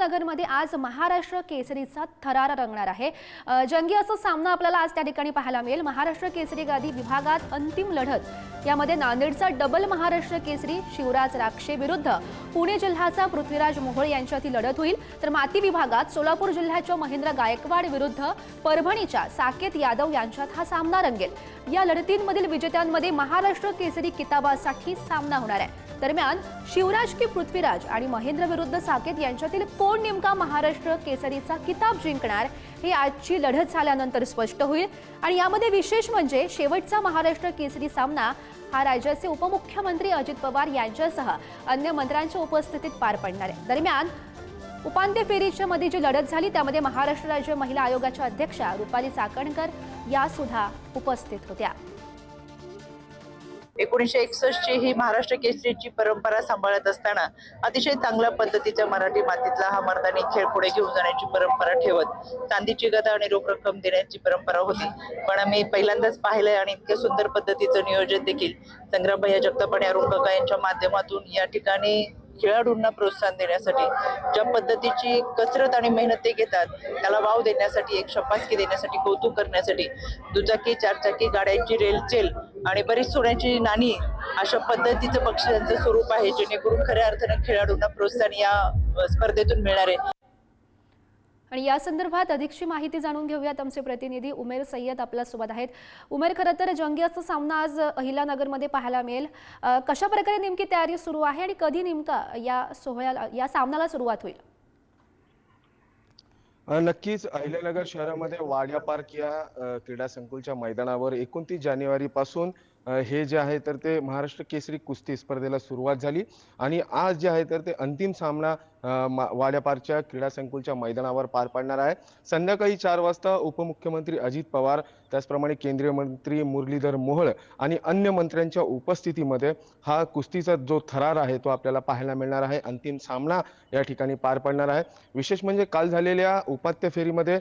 अहिल्यानगरमध्ये आज महाराष्ट्र केसरीचा थरार रंगणार आहे। जंगी असा सामना आपल्याला आज त्या ठिकाणी पाहायला मिळेल। महाराष्ट्र केसरी गादी विभागात अंतिम लढत यामध्ये नांदेडचा डबल महाराष्ट्र केसरी शिवराज राक्षे विरुद्ध पुणे जिल्ह्याचा पृथ्वीराज मोहोळ यांच्यातील लढत होईल। तर माती विभागात सोलापूर जिल्ह्याच्या महेंद्र गायकवाड विरुद्ध परभणीच्या साकेत यादव यांच्यात हा सामना रंगेल। या लढतींमधील विजेत्यांमध्ये महाराष्ट्र केसरी किताबासाठी सामना होणार आहे। दरम्यान शिवराज की पृथ्वीराज आणि महेंद्र विरुद्ध साकेत यांच्यातील कोण नेमका महाराष्ट्र केसरीचा किताब जिंकणार हे आजची लढत झाल्यानंतर स्पष्ट होईल। आणि यामध्ये विशेष म्हणजे शेवटचा महाराष्ट्र केसरी सामना हा राज्याचे उपमुख्यमंत्री अजित पवार यांच्यासह अन्य मंत्र्यांच्या उपस्थितीत पार पडणार आहे। दरम्यान उपांत्य फेरीच्या मध्ये जी लढत झाली त्यामध्ये महाराष्ट्र राज्य महिला आयोगाच्या अध्यक्षा रुपाली चाकणकर या सुद्धा उपस्थित होत्या। 1961 ची ही महाराष्ट्र केसरीची परंपरा सांभाळत असताना अतिशय चांगल्या पद्धतीच्या मराठी मातीतला हा मर्दानी खेळ पुढे घेऊन जाण्याची परंपरा ठेवत चांदीची गदा आणि रोख रक्कम देण्याची परंपरा होती। पण आम्ही पहिल्यांदाच पाहिलंय आणि इतक्या सुंदर पद्धतीचं नियोजन देखील संग्रामभैया जगताप आणि अरुण काका यांच्या माध्यमातून या ठिकाणी खेळाडूंना प्रोत्साहन देण्यासाठी ज्या पद्धतीची कसरत आणि मेहनत ते घेतात त्याला वाव देण्यासाठी, एक शपासकी देण्यासाठी, कौतुक करण्यासाठी दुचाकी चारचाकी गाड्यांची रेलचेल आणि बरीच सोन्याची नाणी अशा पद्धतीचं बक्षिसांचं स्वरूप आहे, जेणेकरून खऱ्या अर्थाने खेळाडूंना प्रोत्साहन या स्पर्धेतून मिळणार आहे। आणि या संदर्भात अधिकची माहिती जाणून घेऊयात। आमचे प्रतिनिधी उमेर सय्यद आपल्या सोबत आहेत। उमेर, खरं तर जंगी असा सामना आज अहिल्यानगरमध्ये पाहायला मिळेल। कशा प्रकारे नेमकी तयारी सुरू आहे आणि कधी नेमका या सामन्याला सुरुवात होईल? नक्कीच अहिल्यानगर शहरामध्ये वाडिया पार्क या क्रीडा संकुलच्या मैदानावर 29 जानेवारी पासून हे जे आहे तर ते महाराष्ट्र केसरी कुस्ती स्पर्धेला सुरुवात झाली आणि आज जे आहे तर ते अंतिम सामना वाडिया पार्कच्या क्रीडा संकुलच्या मैदानावर पार पडणार आहे। संध्याकाळी 4 वाजता उपमुख्यमंत्री अजित पवार, त्याचप्रमाणे केंद्रीय मंत्री मुरलीधर मोहोळ आणि अन्य मंत्र्यांच्या उपस्थितीमध्ये हा कुस्तीचा जो थरार आहे तो आपल्याला पाहायला मिळणार आहे। अंतिम सामना या ठिकाणी पार पडणार आहे। विशेष म्हणजे काल झालेल्या उपांत्य फेरीमध्ये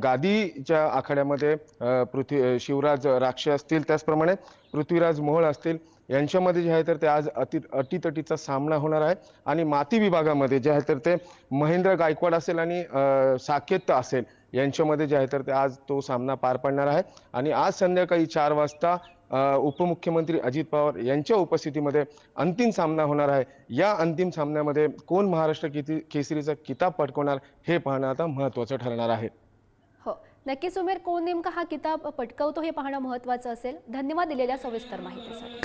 गादीच्या आखाड्यामध्ये शिवराज राक्षे असतील, त्याचप्रमाणे पृथ्वीराज मोहोळ असतील, यांच्यामध्ये जे आहे तर ते आज अटीतटीचा सामना होणार आहे। आणि माती विभागामध्ये जे आहे तर ते महेंद्र गायकवाड असेल आणि साकेत असेल यांच्यामध्ये जे आहे तर ते आज तो सामना पार पडणार आहे। आणि आज संध्याकाळी 4 वाजता उपमुख्यमंत्री अजित पवार यांच्या उपस्थितीमध्ये अंतिम सामना होणार आहे। या अंतिम सामन्यामध्ये कोण महाराष्ट्र केसरीचा किताब पटकवणार हे पाहणं आता महत्त्वाचं ठरणार आहे। हो, नक्कीच उमेर, कोण नेमका हा किताब पटकावतो हे पाहणं महत्त्वाचं असेल। धन्यवाद दिलेल्या सविस्तर माहितीसाठी।